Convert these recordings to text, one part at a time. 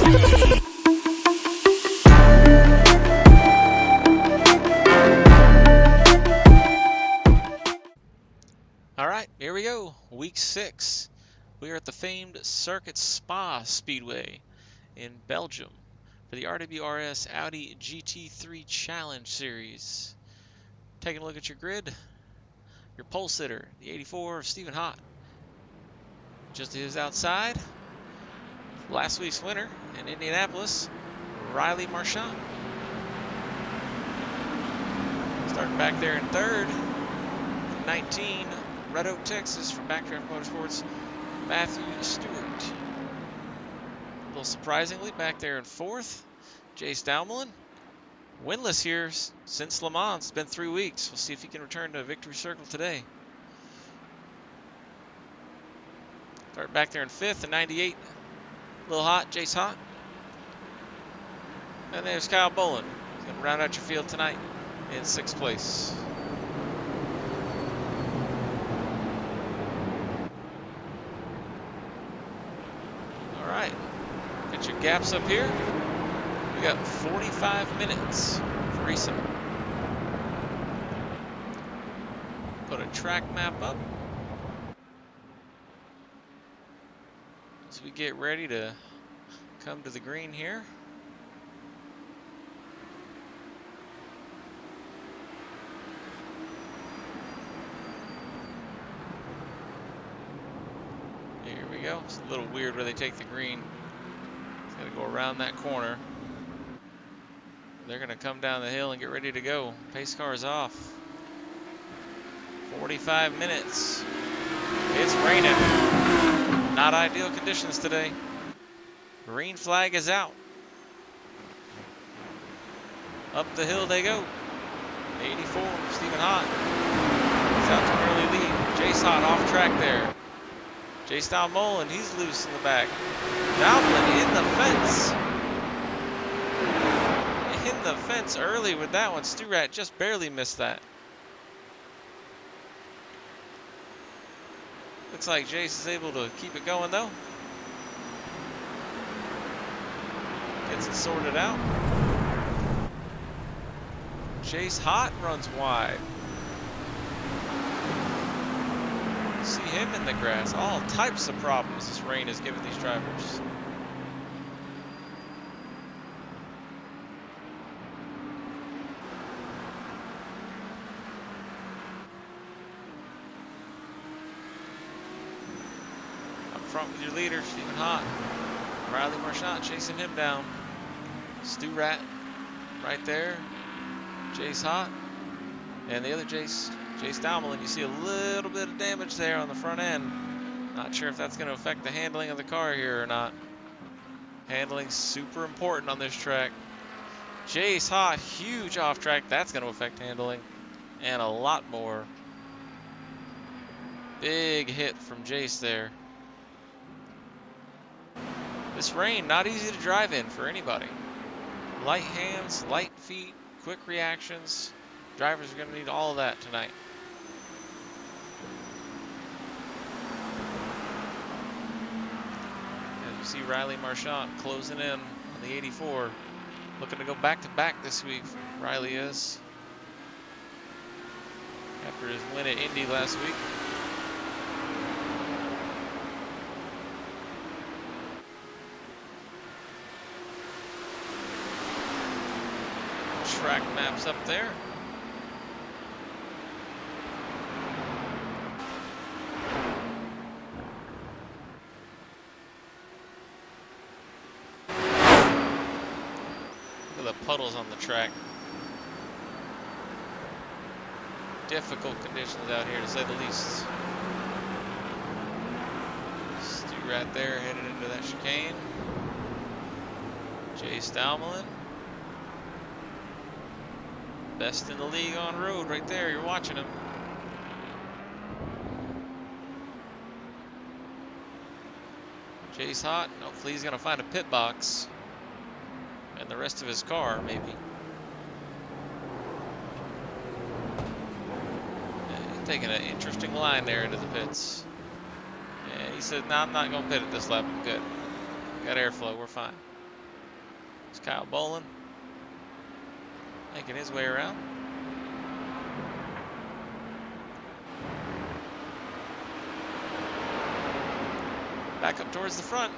Alright, here we go. Week 6. We are at the famed Circuit Spa Speedway in Belgium for the RWRS Audi GT3 Challenge Series. Taking a look at your grid. Your pole sitter, the 84 of Stephen Hott. Just to his outside, last week's winner in Indianapolis, Riley Marchand. Starting back there in third, 19, Red Oak, Texas, from Backdraft Motorsports, Matthew Stewart. A little surprisingly, back there in fourth, Jace Daumelin. Winless here since Le Mans. It's been 3 weeks. We'll see if he can return to Victory Circle today. Start back there in fifth, and 98. A little hot, Jace Hott. And there's Kyle Bolin. He's going to round out your field tonight in 6th place. All right, get your gaps up here. We got 45 minutes for racing. Put a track map up as we get ready to come to the green here. Here we go. It's a little weird where they take the green. It's got to go around that corner. They're going to come down the hill and get ready to go. Pace car is off. 45 minutes. It's raining. Not ideal conditions today. Green flag is out. Up the hill they go. 84, Stephen Hott. He's out to an early lead. Jace Hott off track there. Jace Daumelin, he's loose in the back. Daumelin in the fence. In the fence early with that one. Sturat just barely missed that. Looks like Jace is able to keep it going though. Gets it sorted out. Jace Hott runs wide. See him in the grass. All types of problems this rain has given these drivers. Up front with your leader, Stephen Hott. Riley Marchand chasing him down. Stu Rat right there. Jace Hott. And the other Jace Daumelin. You see a little bit of damage there on the front end. Not sure if that's going to affect the handling of the car here or not. Handling's super important on this track. Jace Hott, huge off track. That's going to affect handling. And a lot more. Big hit from Jace there. This rain, not easy to drive in for anybody. Light hands, light feet, quick reactions. Drivers are going to need all of that tonight. As you see Riley Marchand closing in on the 84. Looking to go back-to-back this week, Riley is. After his win at Indy last week. Track maps up there. Look at the puddles on the track. Difficult conditions out here to say the least. Stu right there headed into that chicane. Jace Daumelin. Best in the league on road right there. You're watching him. Jace Hott. Hopefully he's going to find a pit box. And the rest of his car, maybe. Yeah, he's taking an interesting line there into the pits. And he said, no, I'm not going to pit at this lap. I'm good. Got airflow. We're fine. It's Kyle Bolin making his way around. Back up towards the front.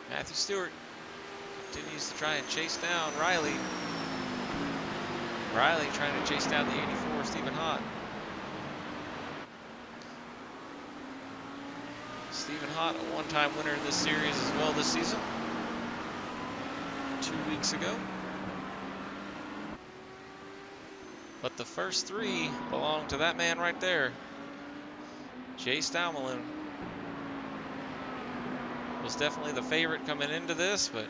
Matthew Stewart continues to try and chase down Riley. Riley trying to chase down the 84 Stephen Hott. Stephen Hott, a one-time winner in this series as well this season. 2 weeks ago. But the first three belong to that man right there. Jay Staumelin was definitely the favorite coming into this, but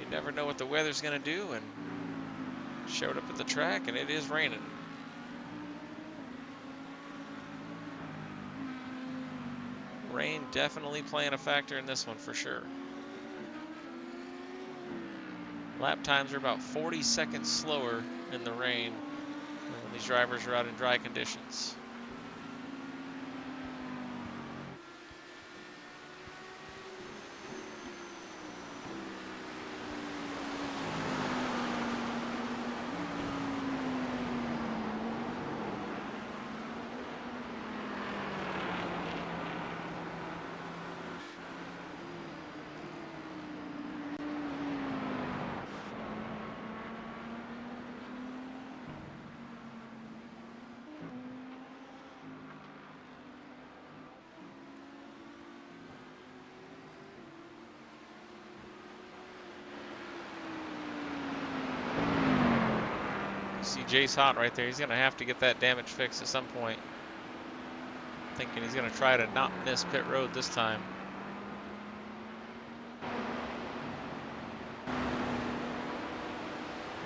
you never know what the weather's going to do, and showed up at the track, and it is raining. Rain definitely playing a factor in this one for sure. Lap times are about 40 seconds slower in the rain than when these drivers are out in dry conditions. See Jace Hott right there. He's going to have to get that damage fixed at some point. Thinking he's going to try to not miss pit road this time.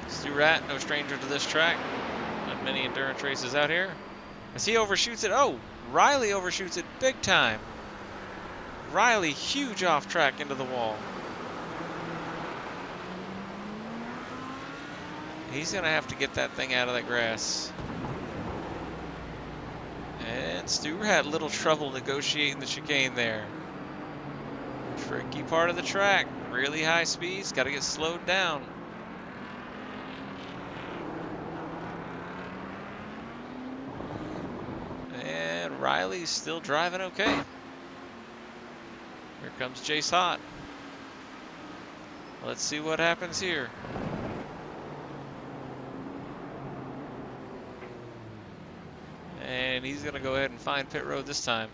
Stu Rat, no stranger to this track. Done many endurance races out here. As he overshoots it. Oh, Riley overshoots it big time. Riley, huge off track into the wall. He's going to have to get that thing out of the grass. And Stu had little trouble negotiating the chicane there. Tricky part of the track. Really high speeds. Got to get slowed down. And Riley's still driving okay. Here comes Jace Hott. Let's see what happens here. And he's going to go ahead and find pit road this time.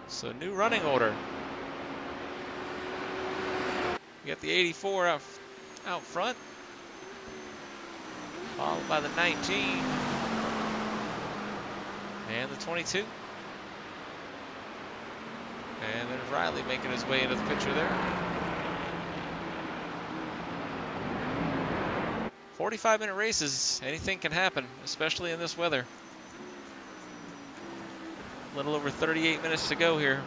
So new running order. You got the 84 out front, followed by the 19 and the 22. And there's Riley making his way into the picture there. 45-minute races, anything can happen, especially in this weather. A little over 38 minutes to go here.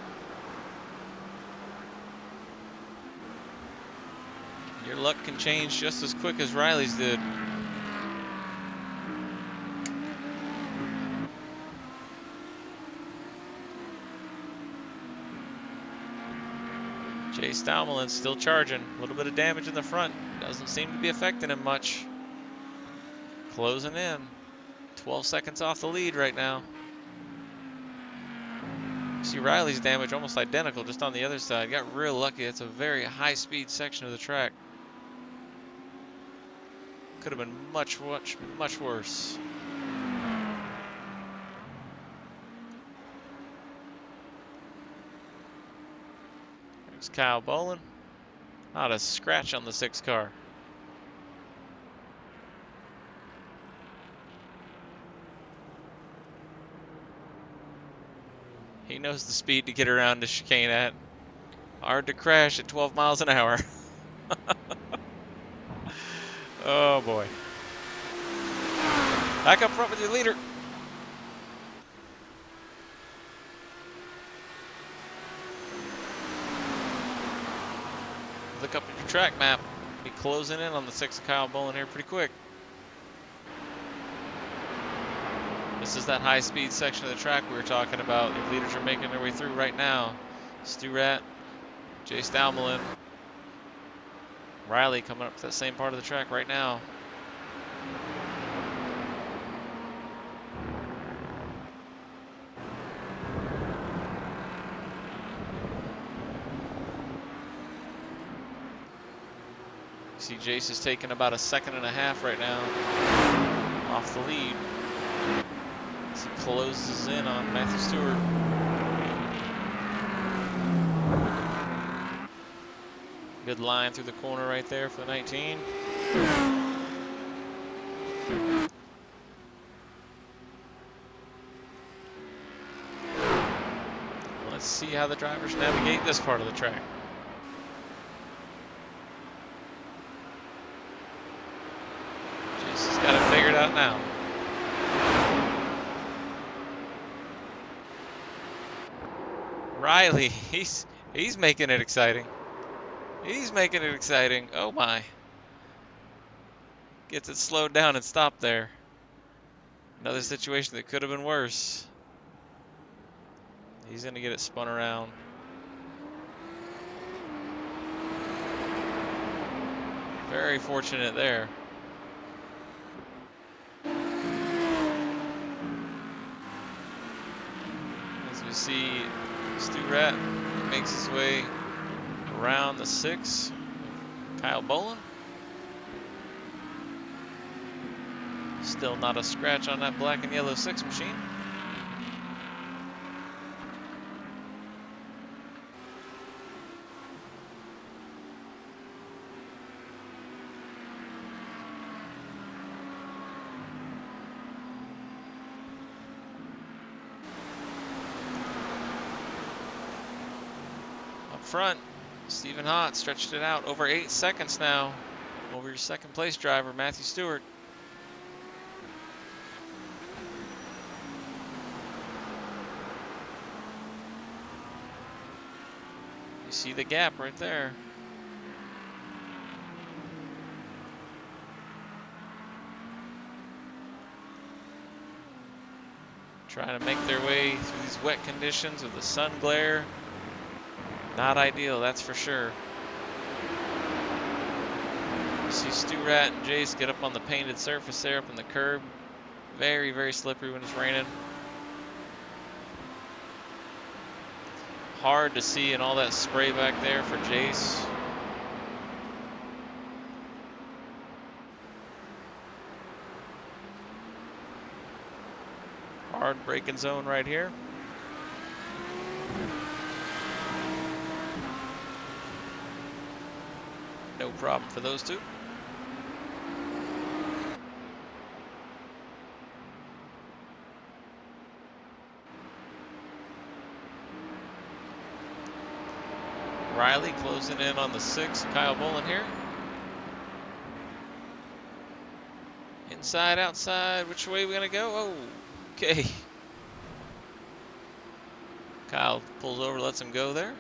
Your luck can change just as quick as Riley's did. Jay Staumelin's still charging. A little bit of damage in the front. Doesn't seem to be affecting him much. Closing in. 12 seconds off the lead right now. See Riley's damage almost identical just on the other side. Got real lucky. It's a very high speed section of the track. Could have been much worse. There's Kyle Bolin. Not a scratch on the 6 car. He knows the speed to get around the chicane at. Hard to crash at 12 miles an hour. Oh boy. Back up front with your leader. Look up at your track map. Be closing in on the 6 of Kyle Bolin here pretty quick. This is that high-speed section of the track we were talking about. The leaders are making their way through right now. Stu Rat, Jay Stalmelin, Riley coming up to that same part of the track right now. See, Jace is taking about 1.5 seconds right now off the lead as he closes in on Matthew Stewart. Good line through the corner right there for the 19. Let's see how the drivers navigate this part of the track. Jace has got it figured out now. Riley, he's making it exciting. He's making it exciting. Oh my. Gets it slowed down and stopped there. Another situation that could have been worse. He's going to get it spun around. Very fortunate there. As we see, Stu Rat makes his way around the 6. Kyle Bolin. Still not a scratch on that black and yellow 6 machine. Up front, Stephen Hott stretched it out over 8 seconds now over your second place driver, Matthew Stewart. You see the gap right there. Trying to make their way through these wet conditions with the sun glare. Not ideal, that's for sure. You see Stu Rat and Jace get up on the painted surface there up in the curb. Very, very slippery when it's raining. Hard to see in all that spray back there for Jace. Hard braking zone right here. No problem for those two. Riley closing in on the 6, Kyle Bolin here. Inside, outside, which way are we gonna go? Oh, okay. Kyle pulls over, lets him go there.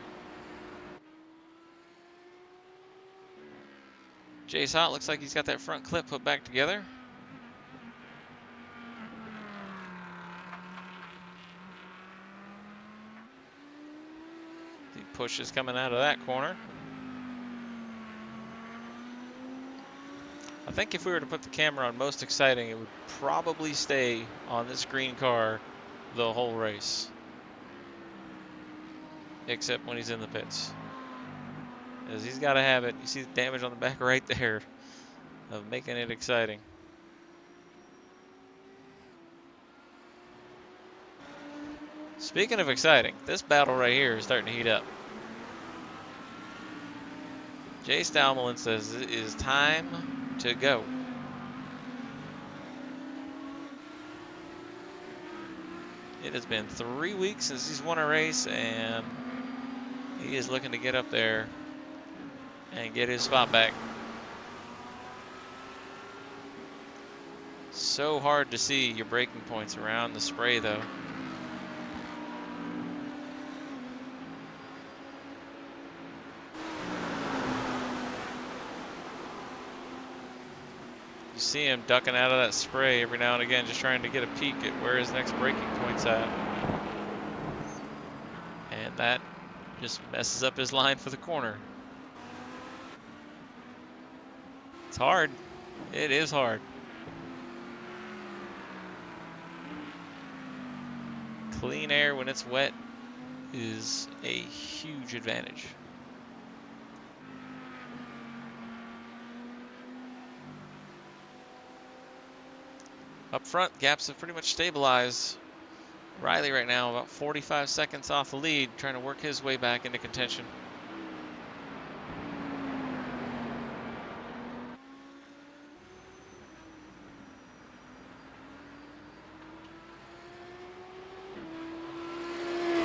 Jace Hott looks like he's got that front clip put back together. The push is coming out of that corner. I think if we were to put the camera on most exciting, it would probably stay on this green car the whole race. Except when he's in the pits. As he's got to have it. You see the damage on the back right there of making it exciting. Speaking of exciting, this battle right here is starting to heat up. Jay Stalmelin says it is time to go. It has been 3 weeks since he's won a race, and he is looking to get up there and get his spot back. So hard to see your braking points around the spray, though. You see him ducking out of that spray every now and again, just trying to get a peek at where his next braking point's at. And that just messes up his line for the corner. It's hard. It is hard. Clean air when it's wet is a huge advantage. Up front, gaps have pretty much stabilized. Riley right now about 45 seconds off the lead, trying to work his way back into contention.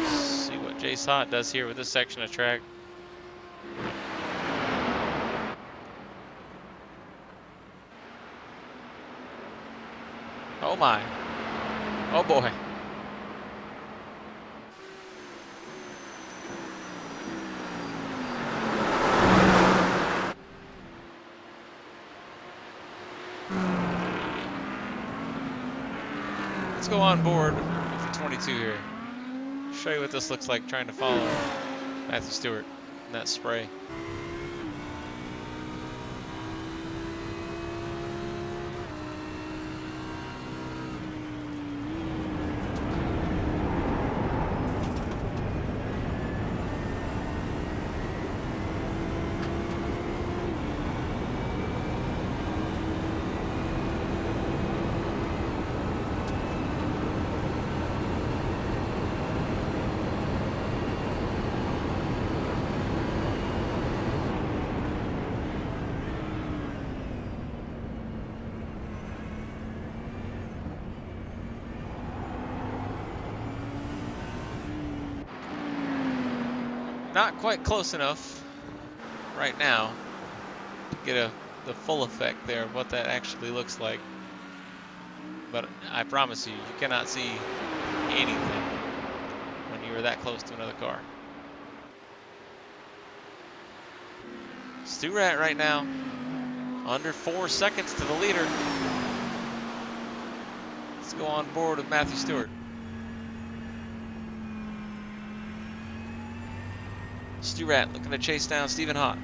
See what Jace Hott does here with this section of track. Oh my. Oh boy. Let's go on board with the 22 here. Show you what this looks like trying to follow Matthew Stewart in that spray. Not quite close enough right now to get the full effect there of what that actually looks like. But I promise you, you cannot see anything when you are that close to another car. Stewart right now, under 4 seconds to the leader. Let's go on board with Matthew Stewart. Stewart looking to chase down Stephen Hott.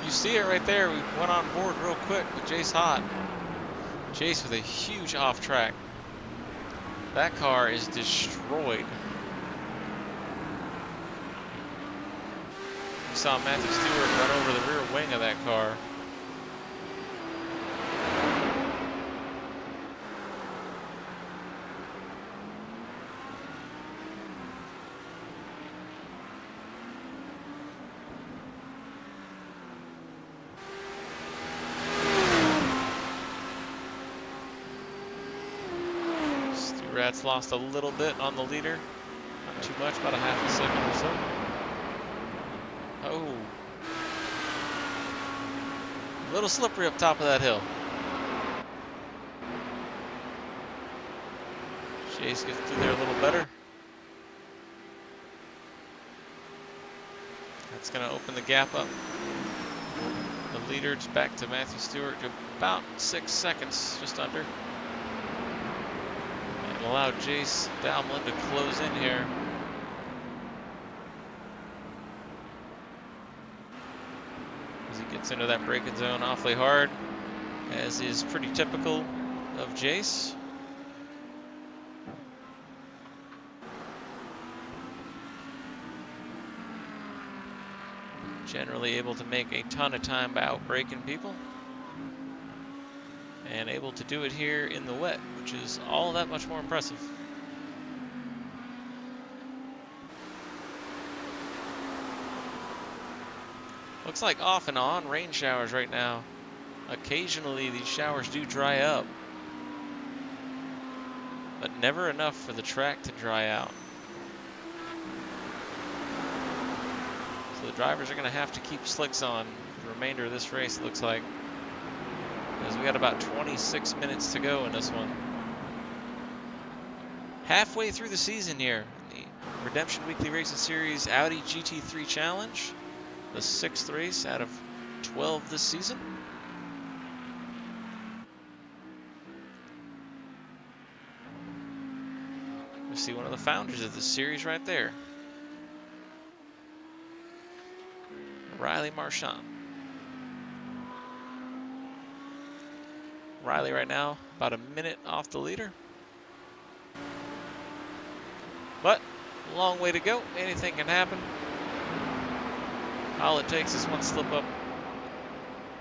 You see it right there. We went on board real quick with Jace Hott. Jace with a huge off track. That car is destroyed. You saw Matthew Stewart run over the rear wing of that car. Rat's lost a little bit on the leader. Not too much, about a half a second or so. Oh. A little slippery up top of that hill. Chase gets through there a little better. That's going to open the gap up. The leader's back to Matthew Stewart to about 6 seconds, just under. Allow Jace Dalmlin to close in here. As he gets into that braking zone awfully hard, as is pretty typical of Jace. Generally able to make a ton of time by outbraking people. And able to do it here in the wet, which is all that much more impressive. Looks like off and on rain showers right now. Occasionally these showers do dry up, but never enough for the track to dry out. So the drivers are going to have to keep slicks on for the remainder of this race, it looks like. Because we got about 26 minutes to go in this one. Halfway through the season here, the Redemption Weekly Racing Series Audi GT3 Challenge, the 6th race out of 12 this season. We see one of the founders of this series right there, Riley Marchand. Riley right now about a minute off the leader. But a long way to go. Anything can happen. All it takes is one slip up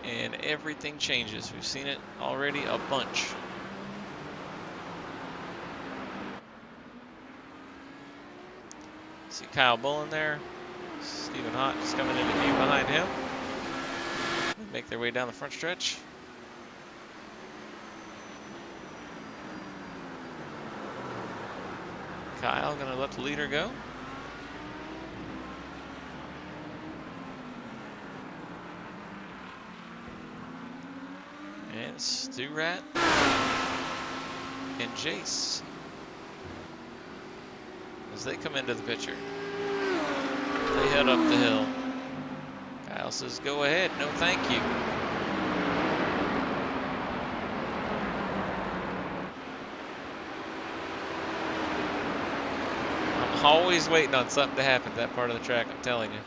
and everything changes. We've seen it already a bunch. See Kyle Bullen there. Stephen Hott just coming into view behind him. They make their way down the front stretch. Kyle gonna let the leader go. And Stu Rat and Jace as they come into the picture. They head up the hill. Kyle says, "Go ahead, no thank you." I'm always waiting on something to happen to that part of the track, I'm telling you.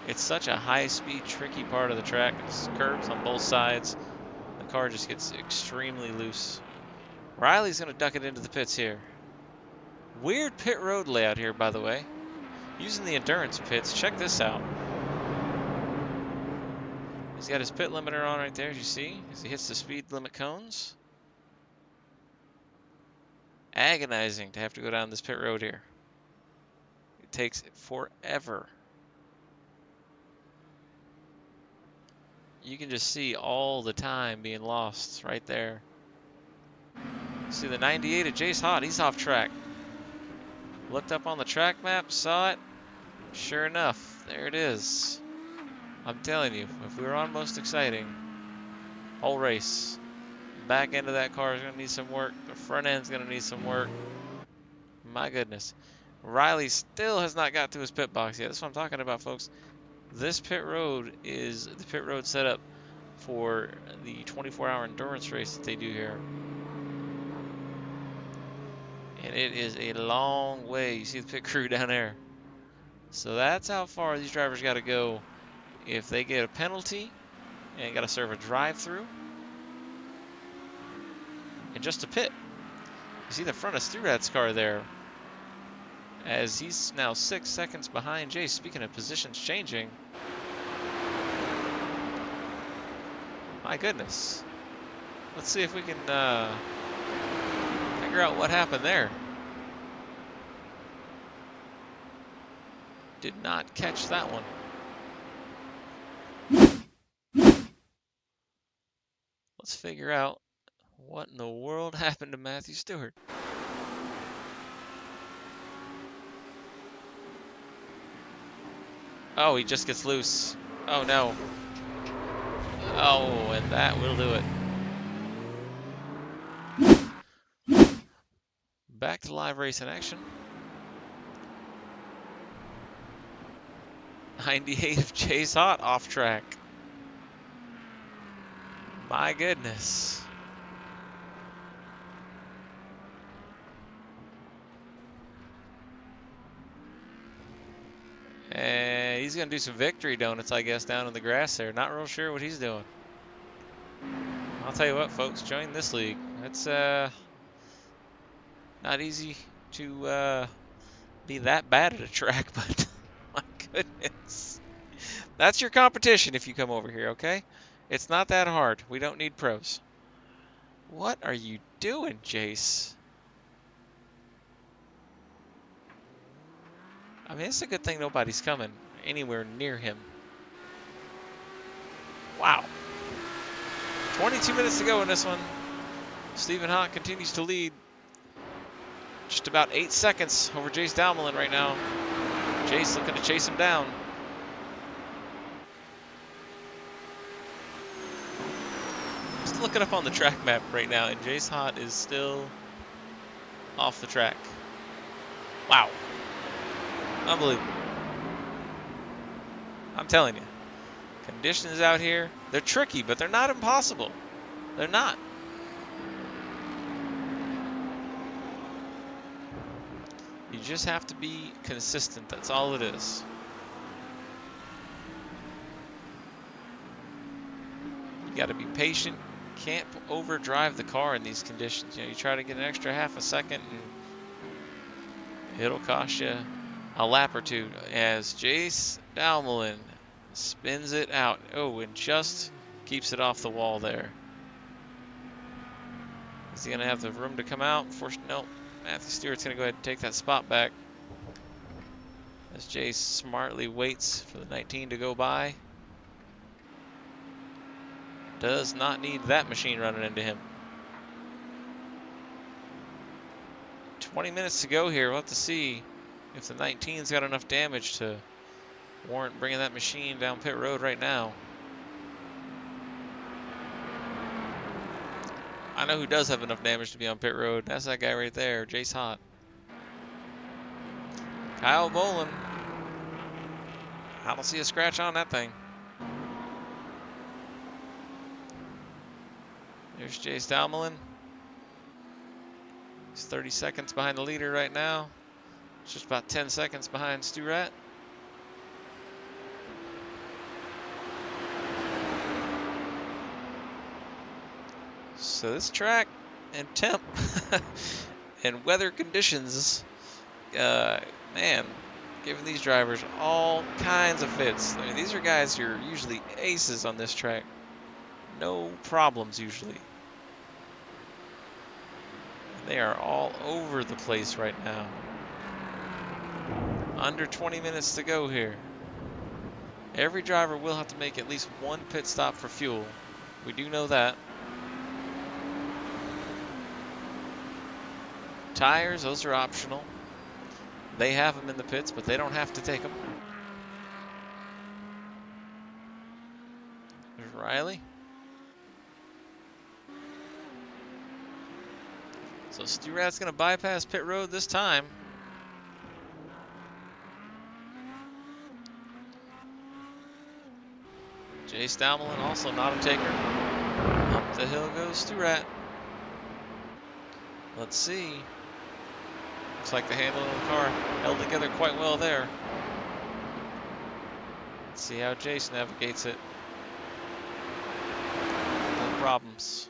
It's such a high-speed, tricky part of the track. It's curves on both sides. The car just gets extremely loose. Riley's going to duck it into the pits here. Weird pit road layout here, by the way. Using the endurance pits. Check this out. He's got his pit limiter on right there, as you see, as he hits the speed limit cones. Agonizing to have to go down this pit road here. It takes forever. You can just see all the time being lost right there. See the 98 of Jace Hott, he's off track. Looked up on the track map, saw it. Sure enough, there it is. I'm telling you, if we were on Most Exciting, whole race, back end of that car is going to need some work. The front end's going to need some work. My goodness. Riley still has not got to his pit box yet. That's what I'm talking about, folks. This pit road is the pit road setup for the 24-hour endurance race that they do here. And it is a long way. You see the pit crew down there. So that's how far these drivers got to go if they get a penalty and got to serve a drive-through and just a pit. You see the front of Sturat's car there, as he's now 6 seconds behind Jace. Speaking of positions changing, my goodness. Let's see if we can figure out what happened there. Did not catch that one. Let's figure out what in the world happened to Matthew Stewart. Oh, he just gets loose. Oh no. Oh, and that will do it. Back to live racing action. 98 of Chase Hott off track. My goodness. And he's going to do some victory donuts, I guess, down in the grass there. Not real sure what he's doing. I'll tell you what, folks, join this league. It's not easy to be that bad at a track, but my goodness. That's your competition if you come over here, okay? It's not that hard. We don't need pros. What are you doing, Jace? I mean, it's a good thing nobody's coming anywhere near him. Wow. 22 minutes to go in this one. Stephen Hahn continues to lead. Just about 8 seconds over Jace Dalmelin right now. Jace looking to chase him down. Just looking up on the track map right now, and Jace Hahn is still off the track. Wow. Unbelievable. I'm telling you. Conditions out here, they're tricky, but they're not impossible. They're not. You just have to be consistent. That's all it is. You got to be patient. Can't overdrive the car in these conditions. You know, you try to get an extra half a second, and it'll cost you a lap or two. As Jace Dalmelin spins it out. Oh, and just keeps it off the wall there. Is he going to have the room to come out? No. Matthew Stewart's going to go ahead and take that spot back. As Jace smartly waits for the 19 to go by. Does not need that machine running into him. 20 minutes to go here. We'll have to see if the 19's got enough damage to warrant bringing that machine down pit road right now. I know who does have enough damage to be on pit road. That's that guy right there, Jace Hahn. Kyle Bolin. I don't see a scratch on that thing. There's Jace Dalmelin. He's 30 seconds behind the leader right now. It's just about 10 seconds behind Stu Rat. So this track and temp and weather conditions, man, giving these drivers all kinds of fits. I mean, these are guys who are usually aces on this track. No problems usually. They are all over the place right now. Under 20 minutes to go here. Every driver will have to make at least one pit stop for fuel. We do know that. Tires, those are optional. They have them in the pits, but they don't have to take them. There's Riley. So Stu Rat's going to bypass pit road this time. Jace Dalmelin also not a taker. Up the hill goes Stu Rat. Let's see. Looks like the handle of the car held together quite well there. Let's see how Jace navigates it. No problems.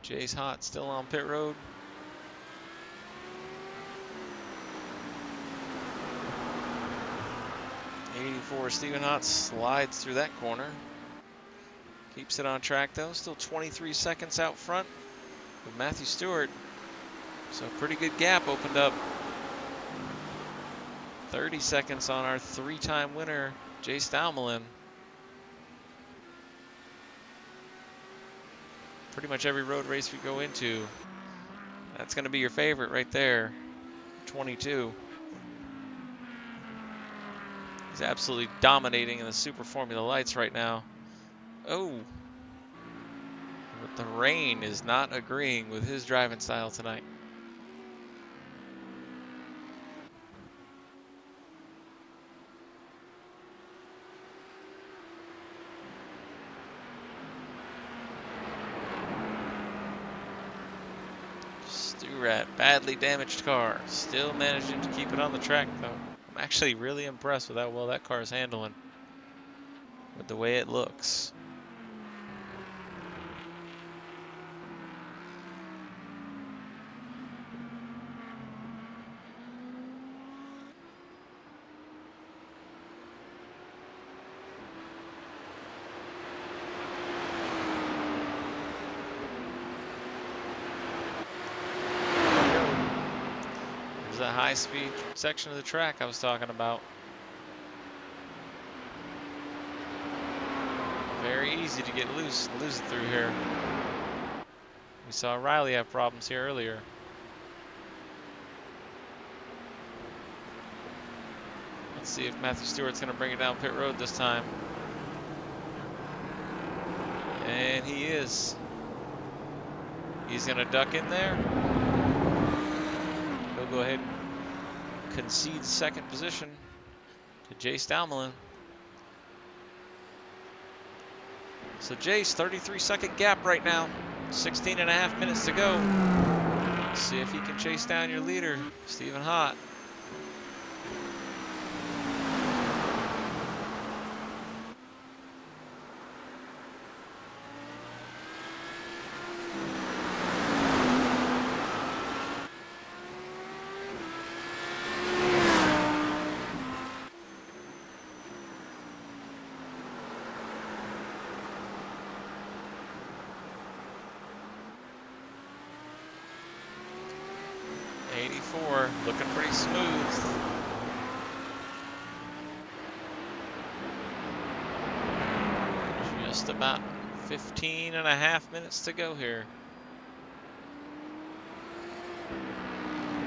Jace Hahn still on pit road. '84 Stephen Hahn slides through that corner. Keeps it on track though. Still 23 seconds out front with Matthew Stewart. So a pretty good gap opened up. 30 seconds on our three-time winner, Jace Dalmelin. Pretty much every road race we go into, that's going to be your favorite right there. 22. He's absolutely dominating in the Super Formula Lights right now. Oh, but the rain is not agreeing with his driving style tonight. Stu Rat, badly damaged car. Still managing to keep it on the track though. I'm actually really impressed with how well that car is handling. With the way it looks. the high-speed section of the track I was talking about. Very easy to get loose and lose it through here. We saw Riley have problems here earlier. Let's see if Matthew Stewart's going to bring it down pit road this time. And he is. He's going to duck in there. He'll go ahead and concede second position to Jace Dalmelin. So Jace, 33-second gap right now. 16.5 minutes to go. Let's see if he can chase down your leader, Stephen Hott. Looking pretty smooth. Just about 15.5 minutes to go here.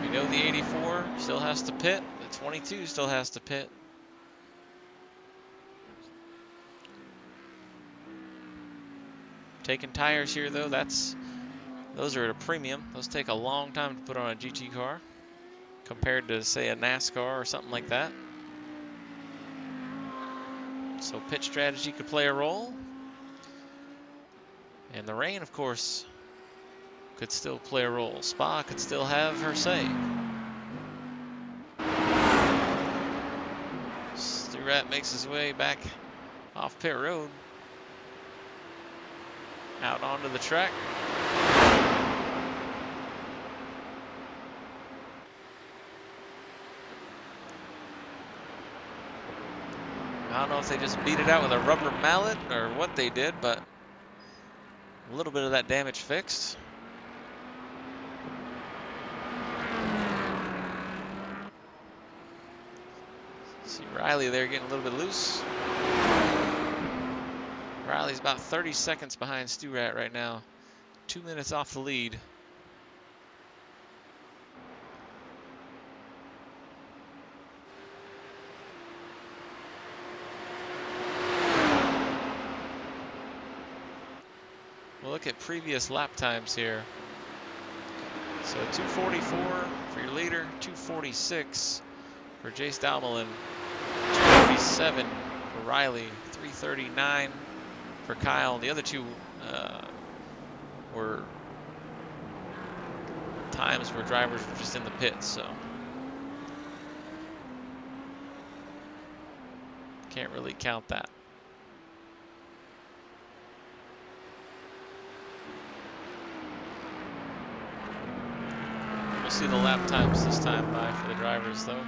We know the 84 still has to pit. The 22 still has to pit. Taking tires here though, those are at a premium. Those take a long time to put on a GT car, compared to, say, a NASCAR or something like that. So pit strategy could play a role. And the rain, of course, could still play a role. Spa could still have her say. Stu-Rat makes his way back off pit road. Out onto the track. I don't know if they just beat it out with a rubber mallet or what they did, but a little bit of that damage fixed. See Riley there getting a little bit loose. Riley's about 30 seconds behind Stu-Rat right now. 2 minutes off the lead. We'll look at previous lap times here. So 2:44 for your leader, 2:46 for Jace Dalmelin, 2:47 for Riley, 3:39 for Kyle. The other two were times where drivers were just in the pits, so can't really count that. We'll see the lap times this time by for the drivers, though.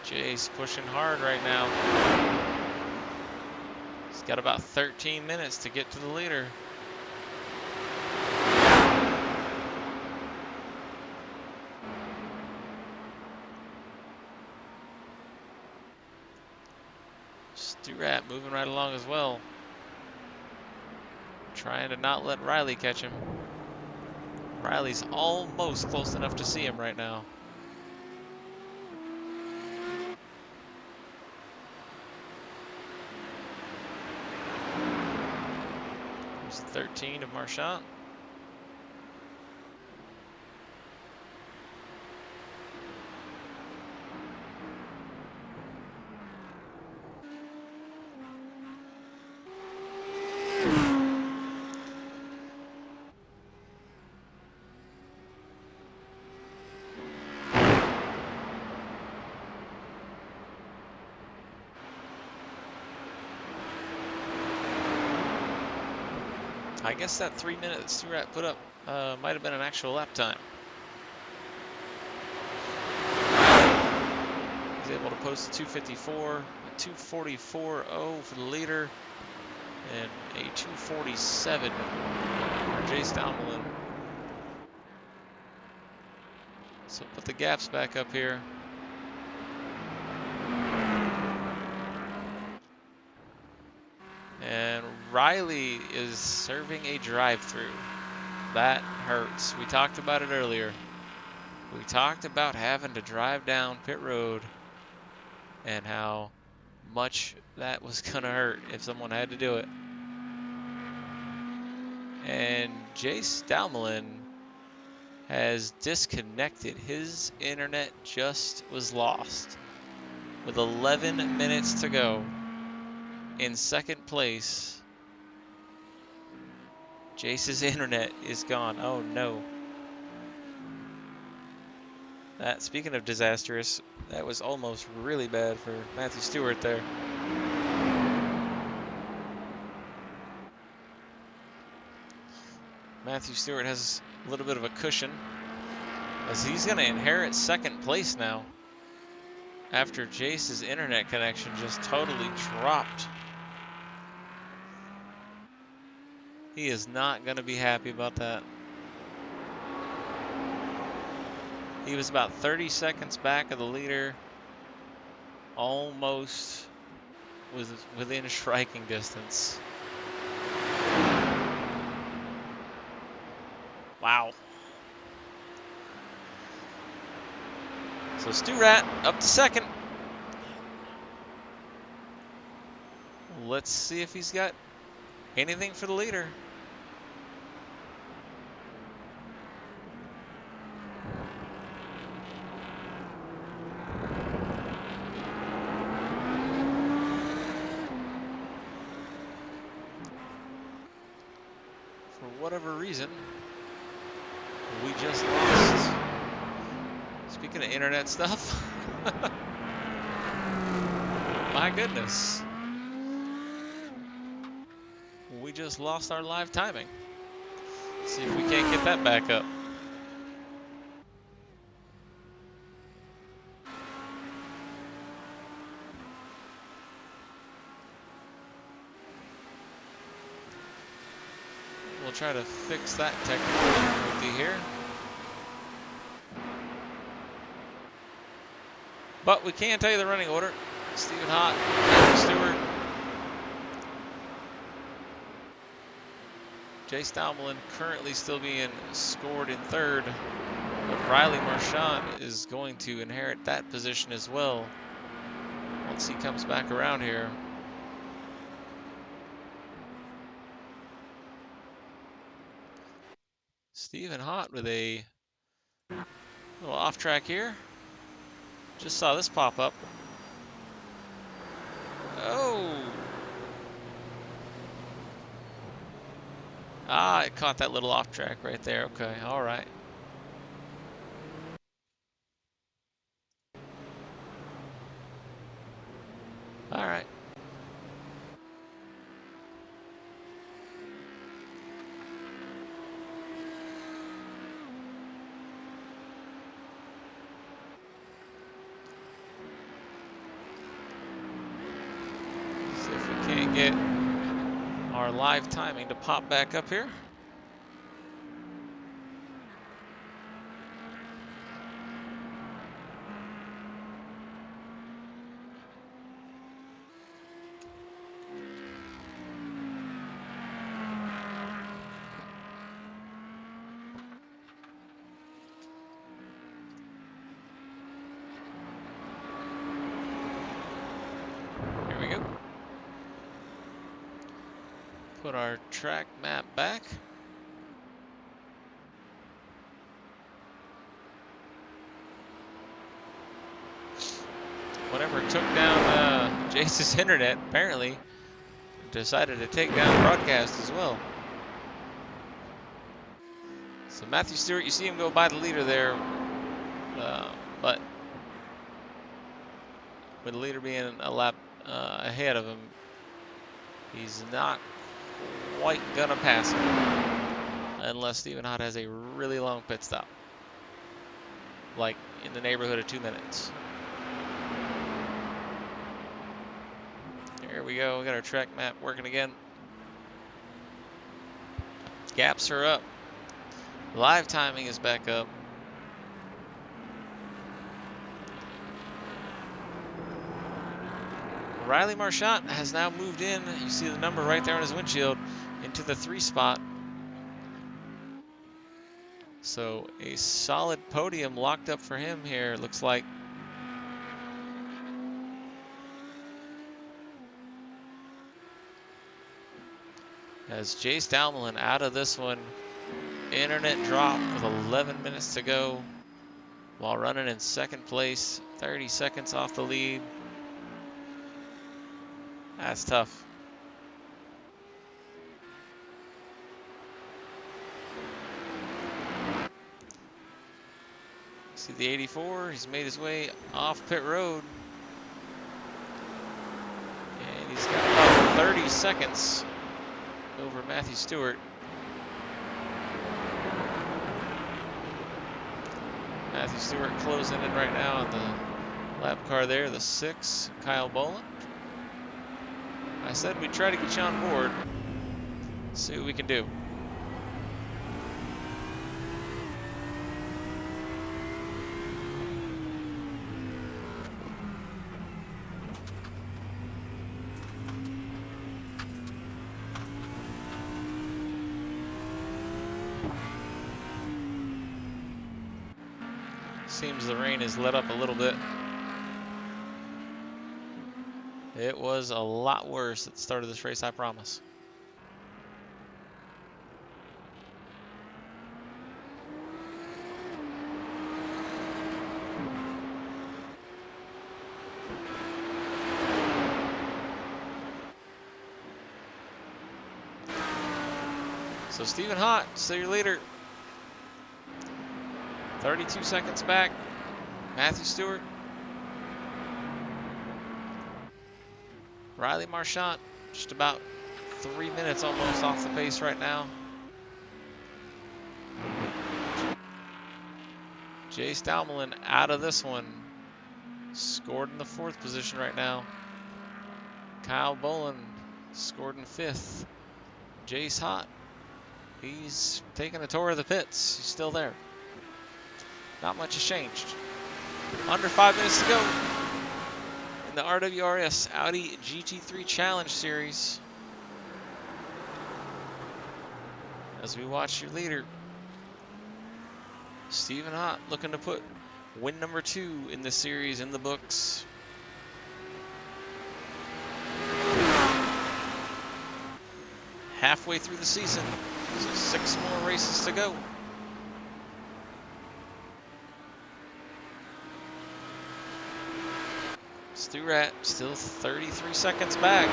Jay's pushing hard right now. He's got about 13 minutes to get to the leader. Stu-Rat moving right along as well. Trying to not let Riley catch him. Riley's almost close enough to see him right now. There's 13 of Marchant. I guess that 3 minutes Stu-Rat put up Might have been an actual lap time. He's able to post a 254, a 244.0 for the leader, and a 247 for Jace Dalmelin. So put the gaps back up here. And Riley is serving a drive-through. That hurts. We talked about it earlier. We talked about having to drive down pit road and how much that was going to hurt if someone had to do it. And Jace Dalmelin has disconnected. His internet just was lost. With 11 minutes to go, in second place, Jace's internet is gone. Oh no. Speaking of disastrous, that was almost really bad for Matthew Stewart there. Matthew Stewart has a little bit of a cushion, as he's going to inherit second place now after Jace's internet connection just totally dropped. He is not going to be happy about that. He was about 30 seconds back of the leader, almost was within striking distance. Wow. So Stu Rat up to second. Let's see if he's got anything for the leader. For whatever reason, we just lost. Speaking of internet stuff, my goodness. We just lost our live timing. Let's see if we can't get that back up. We'll try to fix that technical difficulty here. But we can tell you the running order. Stephen Hott, Matthew Stewart, Jace Dalmelin currently still being scored in third. But Riley Marchand is going to inherit that position as well once he comes back around here. Stephen Hott with a little off track here. Just saw this pop up. Oh! Ah, it caught that little off track right there. Okay, all right. All right. See if we can't get our live timing to pop back up here. Here we go. Put our track map back. Whatever took down Jace's internet, apparently decided to take down the broadcast as well. So Matthew Stewart, you see him go by the leader there, but with the leader being a lap ahead of him, he's not quite gonna pass him. unless Stephen Hott has a really long pit stop, like in the neighborhood of 2 minutes. There we go. We got our track map working again. Gaps are up. Live timing is back up. Riley Marchant has now moved in. You see the number right there on his windshield into the 3 spot. So a solid podium locked up for him here, it looks like. As Jace Dalmelin out of this one. Internet drop with 11 minutes to go while running in second place, 30 seconds off the lead. That's tough. See the 84, he's made his way off pit road. And he's got about 30 seconds over Matthew Stewart. Matthew Stewart closing in right now on the lap car there, the 6, Kyle Boland. I said we'd try to get you on board, see what we can do. Seems the rain has let up a little bit. It was a lot worse at the start of this race, I promise. So Stephen Hott, still your leader. 32 seconds back. Matthew Stewart. Riley Marchant, just about 3 minutes almost off the pace right now. Jace Dalmelin out of this one. Scored in the 4th position right now. Kyle Boland scored in 5th. Jace Hott, he's taking a tour of the pits. He's still there. Not much has changed. Under 5 minutes to go in the RWRS Audi GT3 Challenge Series. As we watch your leader, Stephen Hott, looking to put win number 2 in the series in the books. Halfway through the season, so 6 more races to go. Stewart still 33 seconds back.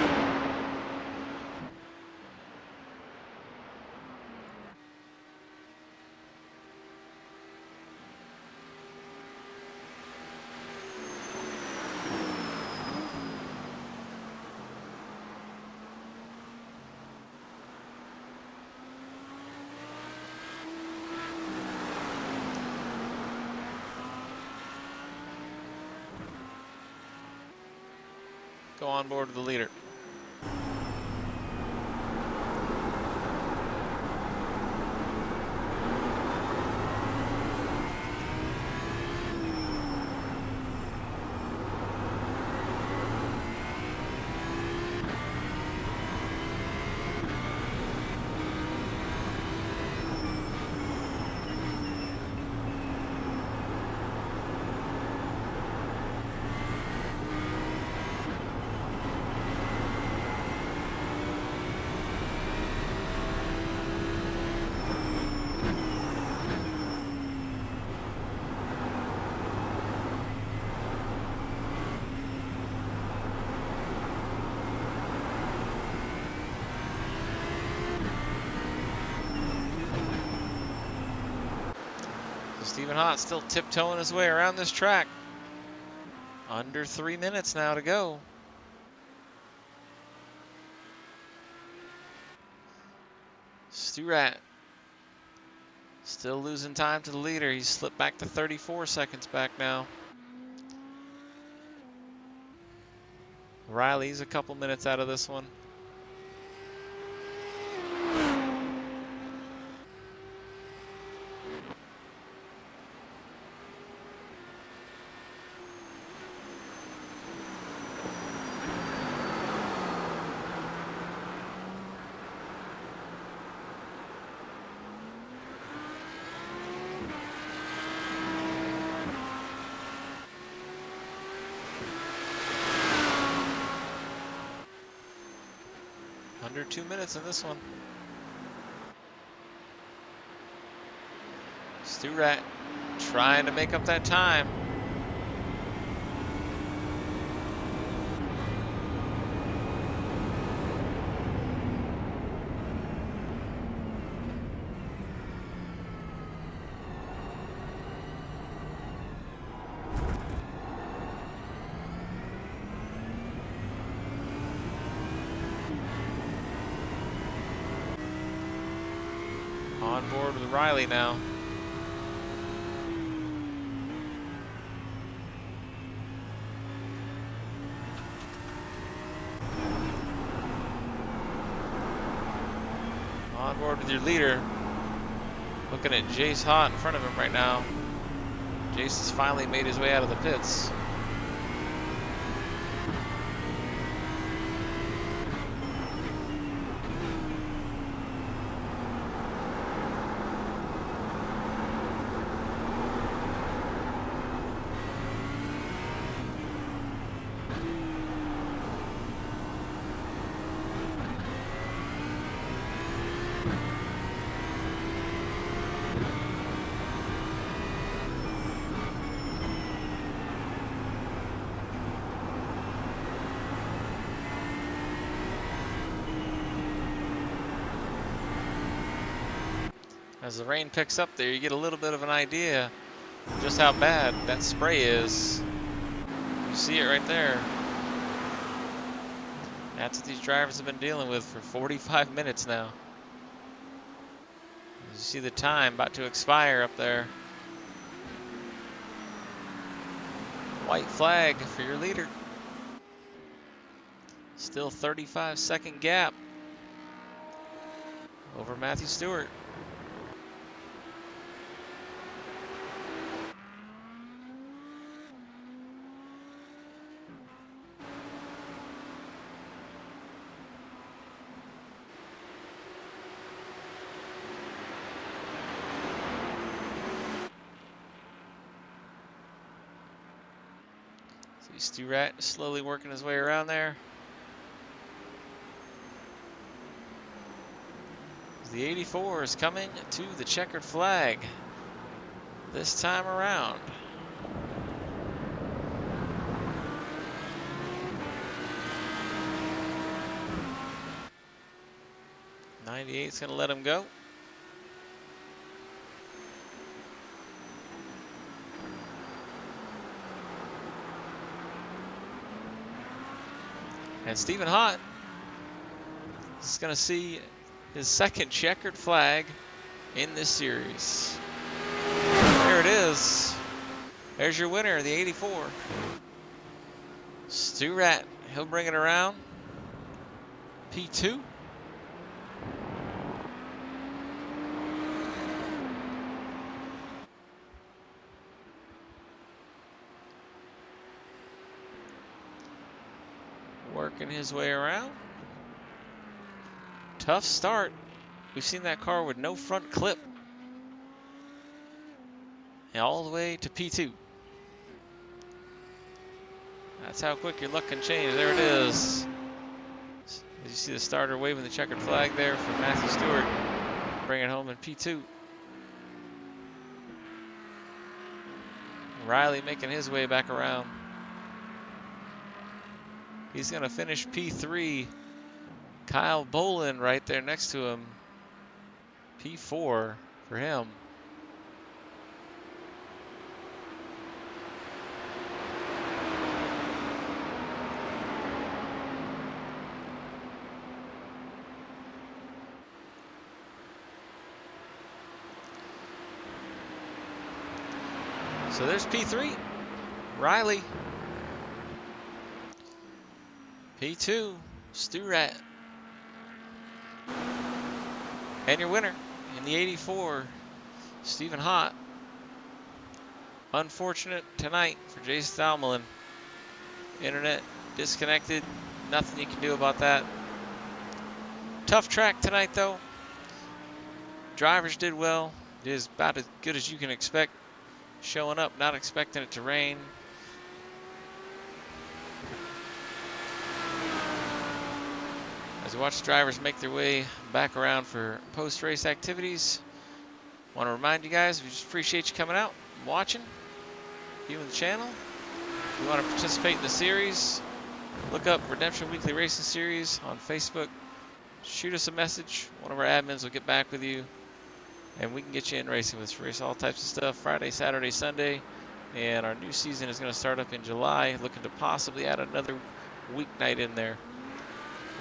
Go on board with the leader. Stephen Hott still tiptoeing his way around this track. Under 3 minutes now to go. Stewart Still losing time to the leader. He's slipped back to 34 seconds back now. Riley's a couple minutes out of this one. Under 2 minutes in this one. Stu Rat trying to make up that time. On board with Riley now. On board with your leader. Looking at Jace Hott in front of him right now. Jace has finally made his way out of the pits. As the rain picks up there, you get a little bit of an idea of just how bad that spray is. You see it right there. That's what these drivers have been dealing with for 45 minutes now. You see the time about to expire up there. White flag for your leader. Still 35-second gap over Matthew Stewart. Stu Rat slowly working his way around there. The 84 is coming to the checkered flag this time around. '98's going to let him go. And Stephen Hott is going to see his second checkered flag in this series. There it is. There's your winner, the 84. Stu Rat, he'll bring it around. P2. Working his way around. Tough start. We've seen that car with no front clip. And all the way to P2. That's how quick your luck can change. There it is. As you see the starter waving the checkered flag there for Matthew Stewart. Bring it home in P2. Riley making his way back around. He's going to finish P3. Kyle Bolin right there next to him. P4 for him. So there's P3, Riley. P2, Stu Rat. And your winner in the 84, Stephen Hott. Unfortunate tonight for Jason Thalmelin. Internet disconnected. Nothing you can do about that. Tough track tonight, though. Drivers did well. It is about as good as you can expect. Showing up, not expecting it to rain. As we watch the drivers make their way back around for post-race activities, I want to remind you guys, we just appreciate you coming out and watching, viewing the channel. If you want to participate in the series, look up Redemption Weekly Racing Series on Facebook. Shoot us a message. One of our admins will get back with you, and we can get you in racing. Let's race all types of stuff Friday, Saturday, Sunday. And our new season is going to start up in July, looking to possibly add another weeknight in there.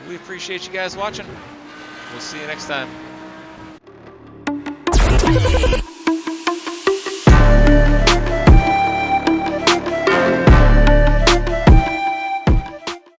We appreciate you guys watching. We'll see you next time.